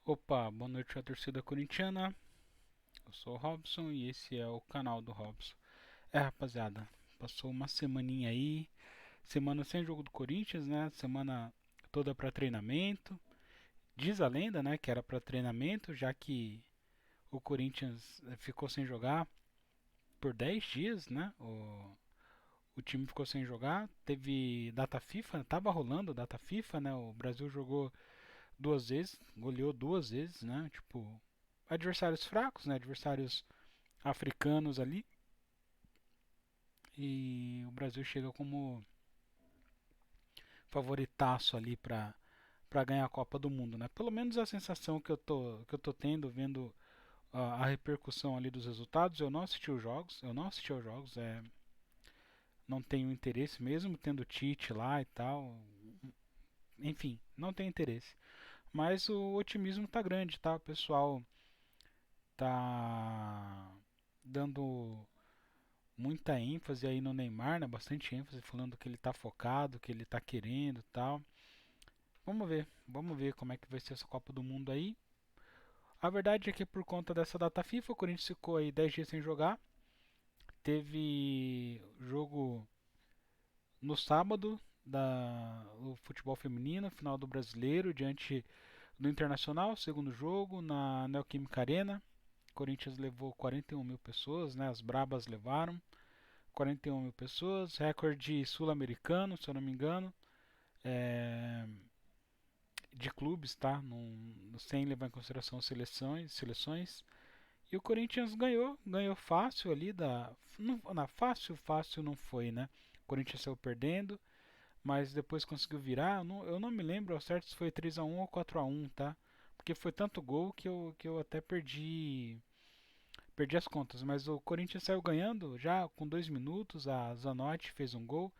Opa, boa noite à torcida corintiana. Eu sou o Robson e esse é o canal do Robson. Rapaziada, passou uma semaninha aí, semana sem jogo do Corinthians, né? Semana toda para treinamento. Diz a lenda, né, que era para treinamento, já que o Corinthians ficou sem jogar por 10 dias, né? O time ficou sem jogar. Teve data FIFA, tava rolando data FIFA, né? O Brasil jogou duas vezes, goleou duas vezes, né? Tipo, adversários fracos, né? Adversários africanos ali. E o Brasil chega como favoritaço ali para ganhar a Copa do Mundo, né? Pelo menos a sensação que eu tô tendo vendo a repercussão ali dos resultados. Eu não assisti os jogos, eu não assisti aos jogos, não tenho interesse mesmo tendo Tite lá e tal. Enfim, não tenho interesse. Mas o otimismo tá grande, tá? O pessoal tá dando muita ênfase aí no Neymar, né? Bastante ênfase falando que ele tá focado, que ele tá querendo e tal. Vamos ver como é que vai ser essa Copa do Mundo aí. A verdade é que por conta dessa data FIFA, o Corinthians ficou aí 10 dias sem jogar. Teve jogo no sábado do futebol feminino, final do Brasileiro, diante do Internacional, segundo jogo na Neoquímica Arena. O Corinthians levou 41 mil pessoas, né? As Brabas levaram 41 mil pessoas, recorde sul-americano, se eu não me engano, é, de clubes, tá? Sem levar em consideração seleções. E o Corinthians ganhou fácil ali fácil não foi, né? O Corinthians saiu perdendo, mas depois conseguiu virar. Eu não me lembro ao certo se foi 3-1 ou 4-1, tá? Porque foi tanto gol que eu até perdi as contas. Mas o Corinthians saiu ganhando já com 2 minutos. A Zanotti fez um gol,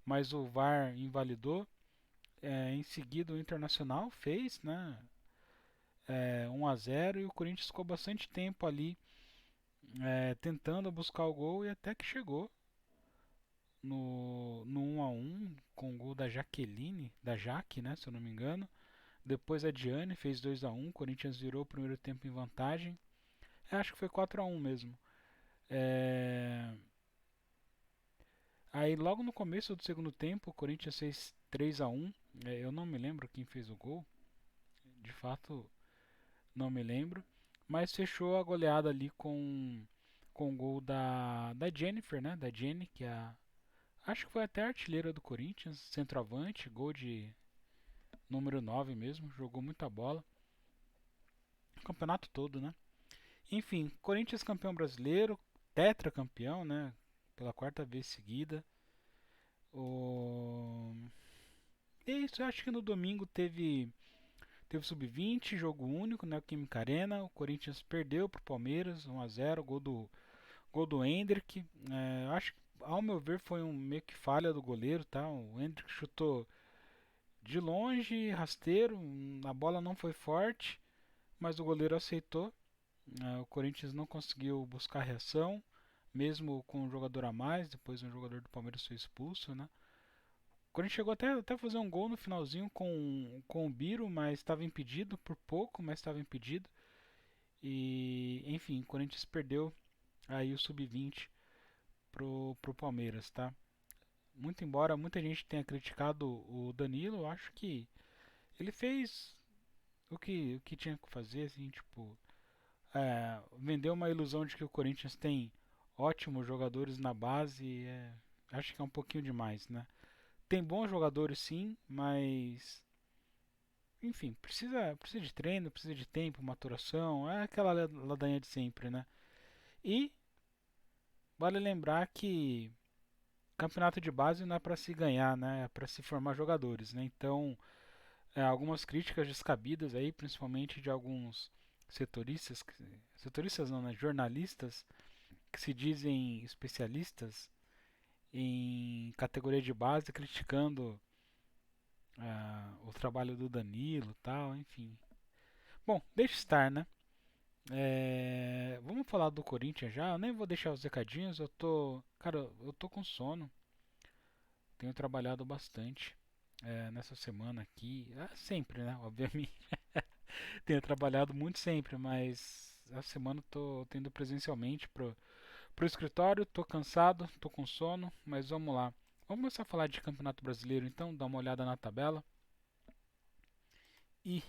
mas o VAR invalidou. Em seguida o Internacional fez, né? 1-0 e o Corinthians ficou bastante tempo ali tentando buscar o gol e até que chegou no 1-1 com o gol da Jaqueline, da Jaque, né, se eu não me engano. Depois a Diane fez 2-1, o Corinthians virou o primeiro tempo em vantagem. Acho que foi 4-1 mesmo. É... Aí logo no começo do segundo tempo, o Corinthians fez 3-1. Eu não me lembro quem fez o gol, de fato não me lembro. Mas fechou a goleada ali com o gol da Jennifer, né? Da Jenny, que é acho que foi até a artilheira do Corinthians, centroavante, gol de número 9 mesmo, jogou muita bola. O campeonato todo, né? Enfim, Corinthians campeão brasileiro, tetracampeão, né? Pela quarta vez seguida. O... É isso, eu acho que no domingo teve sub-20, jogo único, né? O Química Arena. O Corinthians perdeu para o Palmeiras, 1-0, gol do Hendrick. Acho que, ao meu ver, foi meio que falha do goleiro, tá? O Hendrick chutou de longe, rasteiro, a bola não foi forte, mas o goleiro aceitou. O Corinthians não conseguiu buscar reação, mesmo com um jogador a mais. Depois um jogador do Palmeiras foi expulso, né? O Corinthians chegou até a fazer um gol no finalzinho com o Biro, mas estava impedido por pouco, mas estava impedido. E enfim, o Corinthians perdeu aí o sub-20 pro Palmeiras, tá? Muito embora muita gente tenha criticado o Danilo, eu acho que ele fez o que tinha que fazer, assim, tipo, vendeu uma ilusão de que o Corinthians tem ótimos jogadores na base, acho que é um pouquinho demais, né? Tem bons jogadores sim, mas enfim, precisa de treino, precisa de tempo, maturação, é aquela ladainha de sempre, né? E vale lembrar que campeonato de base não é para se ganhar, né? É para se formar jogadores, né? Então, algumas críticas descabidas aí, principalmente de alguns setoristas, setoristas não, né? Jornalistas que se dizem especialistas em categoria de base, criticando o trabalho do Danilo e tal, enfim. Bom, deixa estar, né? Vamos falar do Corinthians já. Eu nem vou deixar os recadinhos. Cara, eu tô com sono. Tenho trabalhado bastante nessa semana aqui. Sempre, né? Obviamente. tenho trabalhado muito sempre, mas a semana eu tô tendo presencialmente pro escritório, tô cansado, tô com sono, mas vamos lá. Vamos começar a falar de Campeonato Brasileiro então, dar uma olhada na tabela. E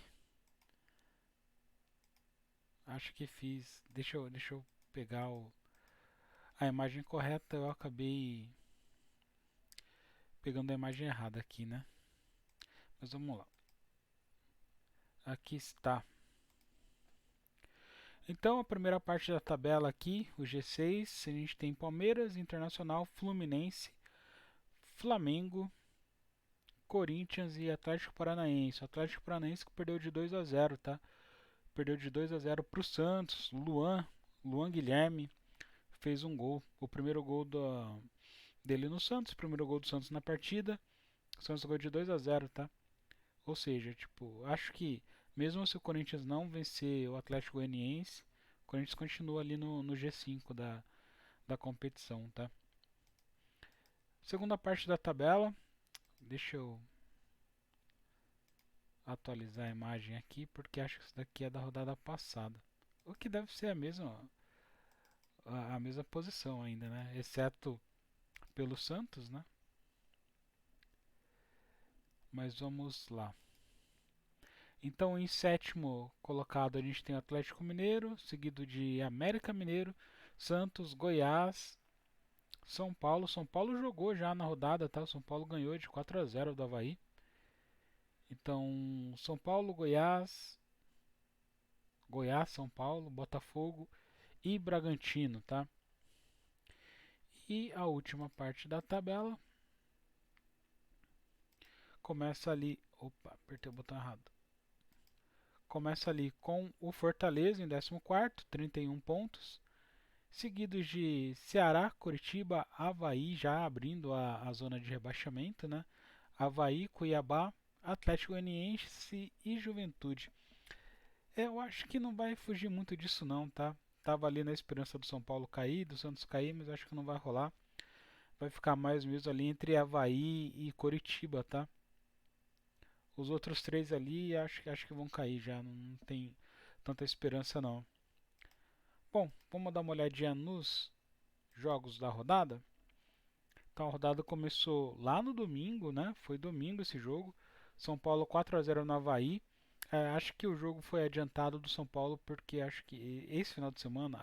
acho que fiz. Deixa eu pegar a imagem correta, eu acabei pegando a imagem errada aqui, né? Mas vamos lá. Aqui está. Então, a primeira parte da tabela aqui, o G6, a gente tem Palmeiras, Internacional, Fluminense, Flamengo, Corinthians e Atlético Paranaense. O Atlético Paranaense que perdeu de 2 a 0, tá? Perdeu de 2 a 0 para o Santos. Luan Guilherme fez um gol. O primeiro gol dele no Santos, o primeiro gol do Santos na partida. O Santos ganhou de 2 a 0, tá? Ou seja, tipo, acho que mesmo se o Corinthians não vencer o Atlético Goianiense, o Corinthians continua ali no G5 da competição, tá? Segunda parte da tabela, deixa eu atualizar a imagem aqui, porque acho que isso daqui é da rodada passada. O que deve ser a mesma posição ainda, né? Exceto pelo Santos, né? Mas vamos lá. Então, em sétimo colocado, a gente tem o Atlético Mineiro, seguido de América Mineiro, Santos, Goiás, São Paulo. São Paulo jogou já na rodada, tá? O São Paulo ganhou de 4 a 0 do Avaí. Então, São Paulo, Goiás, São Paulo, Botafogo e Bragantino, tá? E a última parte da tabela começa ali. Opa, apertei o botão errado. Começa ali com o Fortaleza em 14º, 31 pontos. Seguidos de Ceará, Curitiba, Avaí, já abrindo a zona de rebaixamento, né? Avaí, Cuiabá, Atlético Goianiense e Juventude. Eu acho que não vai fugir muito disso não, tá? Tava ali na esperança do São Paulo cair, do Santos cair, mas acho que não vai rolar. Vai ficar mais mesmo ali entre Avaí e Curitiba, tá? Os outros três ali acho que vão cair já, não tem tanta esperança não. Bom, vamos dar uma olhadinha nos jogos da rodada. Então a rodada começou lá no domingo, né? Foi domingo esse jogo. São Paulo 4 a 0 no Avaí. Acho que o jogo foi adiantado do São Paulo porque acho que esse final de semana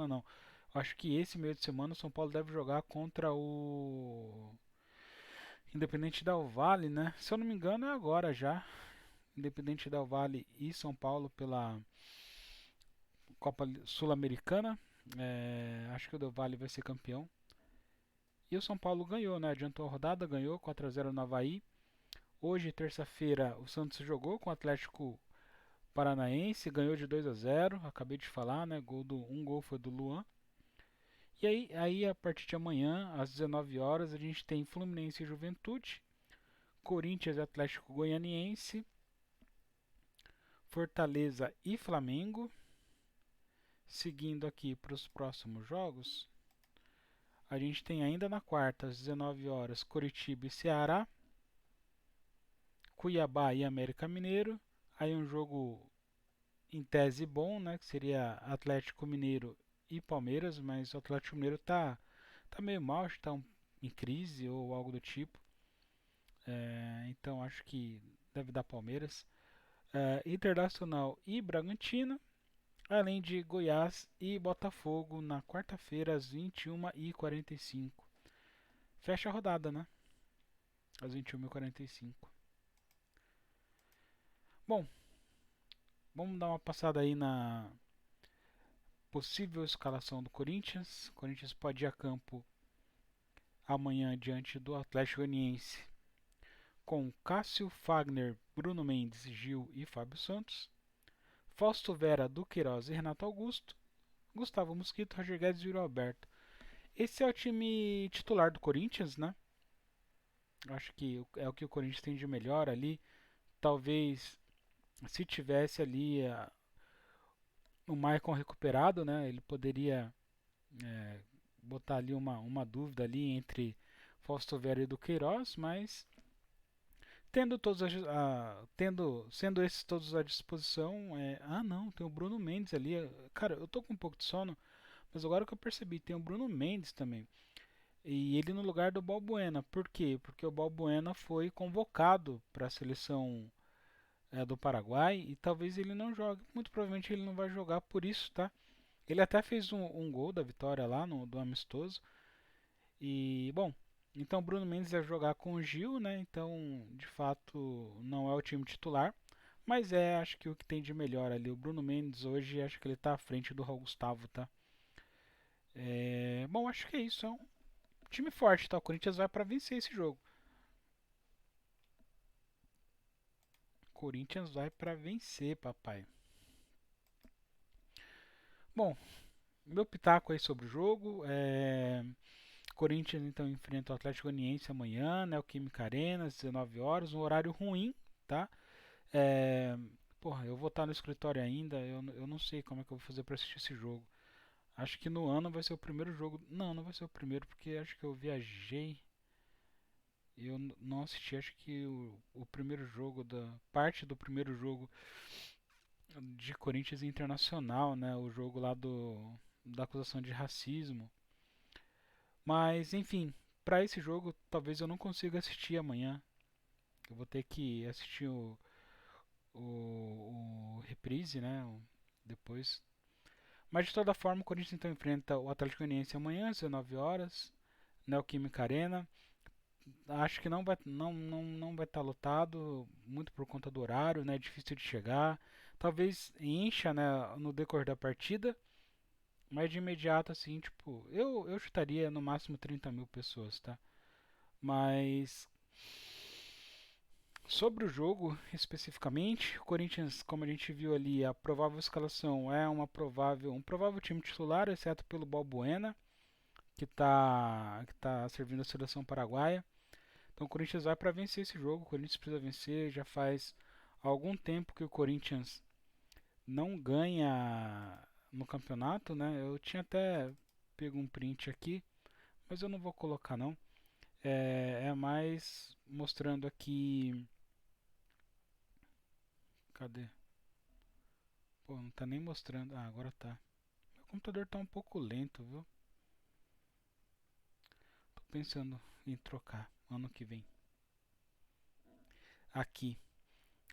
não. Acho que esse meio de semana o São Paulo deve jogar contra o Independente Del Valle, né? Se eu não me engano é agora já. Independente Del Valle e São Paulo pela Copa Sul-Americana. Acho que o Del Valle vai ser campeão. E o São Paulo ganhou, né? Adiantou a rodada, ganhou 4 a 0 no Avaí. Hoje, terça-feira, o Santos jogou com o Atlético Paranaense, ganhou de 2 a 0. Acabei de falar, né? Um gol foi do Luan. E aí, a partir de amanhã, às 19 horas, a gente tem Fluminense e Juventude, Corinthians e Atlético Goianiense, Fortaleza e Flamengo. Seguindo aqui para os próximos jogos, a gente tem ainda na quarta, às 19 horas, Curitiba e Ceará, Cuiabá e América Mineiro. Aí um jogo em tese bom, né, que seria Atlético Mineiro e Palmeiras, mas o Atlético Mineiro tá meio mal, acho que tá em crise ou algo do tipo. Então acho que deve dar Palmeiras. Internacional e Bragantino, além de Goiás e Botafogo na quarta-feira às 21h45. Fecha a rodada, né? Às 21h45. Bom, vamos dar uma passada aí na possível escalação do Corinthians. O Corinthians pode ir a campo amanhã diante do Atlético Goianiense com Cássio, Fagner, Bruno Mendes, Gil e Fábio Santos, Fausto Vera, Duqueiroz e Renato Augusto, Gustavo Mosquito, Roger Guedes e Yuri Alberto. Esse é o time titular do Corinthians, né? Acho que é o que o Corinthians tem de melhor ali. Talvez se tivesse ali o Maicon recuperado, né? Ele poderia é, botar ali uma dúvida ali entre Fausto Vera e Duqueiroz, mas sendo esses todos à disposição, não, tem o Bruno Mendes ali. Cara, eu tô com um pouco de sono, mas agora que eu percebi, tem o Bruno Mendes também. E ele no lugar do Balbuena. Por quê? Porque o Balbuena foi convocado para a seleção do Paraguai e talvez ele não jogue. Muito provavelmente ele não vai jogar por isso, tá? Ele até fez um gol da vitória lá no do amistoso. E, bom, então o Bruno Mendes vai jogar com o Gil, né? Então, de fato, não é o time titular. Mas acho que o que tem de melhor ali. O Bruno Mendes hoje, acho que ele tá à frente do Raul Gustavo, tá? Bom, acho que é isso. É um time forte, tá? O Corinthians vai para vencer esse jogo. Corinthians vai para vencer, papai. Bom, meu pitaco aí sobre o jogo. Corinthians então enfrenta o Atlético Goianiense amanhã, né? O Química Arena, às 19 horas. Um horário ruim, tá? É, porra, eu vou estar no escritório ainda. Eu não sei como é que eu vou fazer para assistir esse jogo. Acho que no ano vai ser o primeiro jogo. Não, não vai ser o primeiro, porque acho que eu viajei. E eu não assisti, acho que o primeiro jogo da. Parte do primeiro jogo de Corinthians Internacional, né? O jogo lá da acusação de racismo. Mas, enfim, para esse jogo talvez eu não consiga assistir amanhã. Eu vou ter que assistir o reprise, né? Depois. Mas de toda forma, o Corinthians então enfrenta o Atlético Goianiense amanhã às 19 horas, Neoquímica Arena. Acho que não vai estar lotado, muito por conta do horário, né? Difícil de chegar. Talvez encha, né, no decorrer da partida, mas de imediato, assim, tipo, eu chutaria no máximo 30 mil pessoas, tá? Mas sobre o jogo especificamente, o Corinthians, como a gente viu ali, a provável escalação é um provável time titular, exceto pelo Balbuena, que tá servindo a seleção paraguaia. Então o Corinthians vai para vencer esse jogo, o Corinthians precisa vencer, já faz algum tempo que o Corinthians não ganha no campeonato, né? Eu tinha até pego um print aqui, mas eu não vou colocar não. É mais mostrando aqui. Cadê? Pô, não tá nem mostrando. Ah, agora tá. Meu computador tá um pouco lento, viu? Tô pensando em trocar ano que vem. Aqui,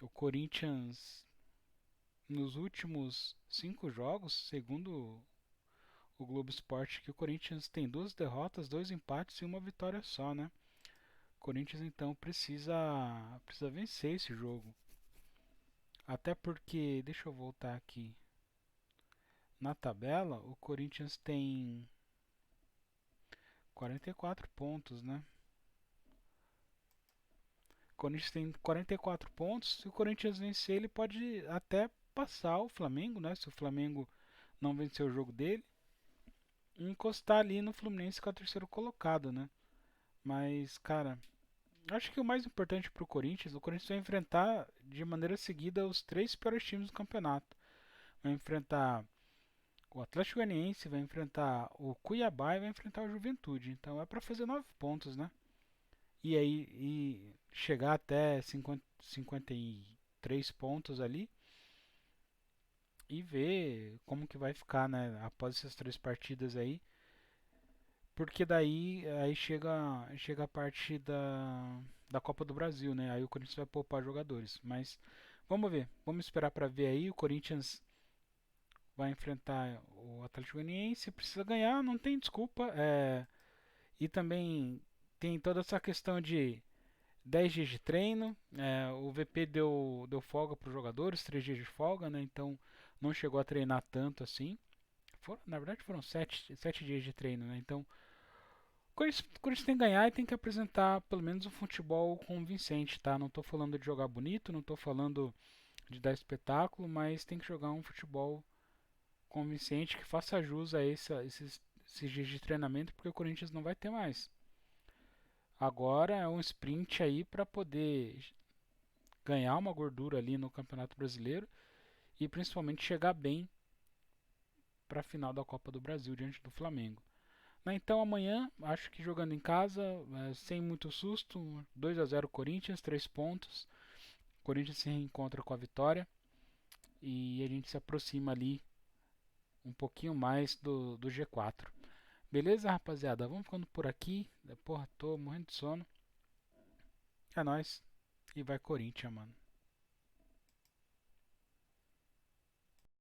o Corinthians nos últimos 5 jogos, segundo o Globo Esporte, que o Corinthians tem 2 derrotas, 2 empates e uma vitória só, né? O Corinthians então precisa vencer esse jogo. Até porque, deixa eu voltar aqui na tabela, o Corinthians tem 44 pontos, né? O Corinthians tem 44 pontos. Se o Corinthians vencer, ele pode até passar o Flamengo, né? Se o Flamengo não vencer o jogo dele, e encostar ali no Fluminense, que é o terceiro colocado, né? Mas, cara, acho que o mais importante para o Corinthians vai enfrentar de maneira seguida os 3 piores times do campeonato. Vai enfrentar o Atlético Goianiense, vai enfrentar o Cuiabá e vai enfrentar o Juventude. Então é para fazer 9 pontos, né? E aí chegar até 53 pontos ali e ver como que vai ficar, né, após essas 3 partidas aí, porque daí aí chega a parte da Copa do Brasil, né? Aí o Corinthians vai poupar jogadores, mas vamos ver, vamos esperar para ver aí. O Corinthians vai enfrentar o Atlético Goianiense, precisa ganhar, não tem desculpa, e também tem toda essa questão de 10 dias de treino. O VP deu folga para os jogadores, 3 dias de folga, né? Então não chegou a treinar tanto assim. Na verdade foram 7 dias de treino, né? Então o Corinthians tem que ganhar e tem que apresentar pelo menos um futebol convincente, tá? Não estou falando de jogar bonito, não estou falando de dar espetáculo, mas tem que jogar um futebol convincente que faça jus a esses dias de treinamento, porque o Corinthians não vai ter mais. Agora é um sprint aí para poder ganhar uma gordura ali no Campeonato Brasileiro e principalmente chegar bem para a final da Copa do Brasil diante do Flamengo. Então amanhã, acho que jogando em casa, sem muito susto, 2-0 Corinthians, 3 pontos. O Corinthians se reencontra com a vitória e a gente se aproxima ali um pouquinho mais do G4. Beleza, rapaziada? Vamos ficando por aqui. Porra, tô morrendo de sono. É nóis. E vai Corinthians, mano.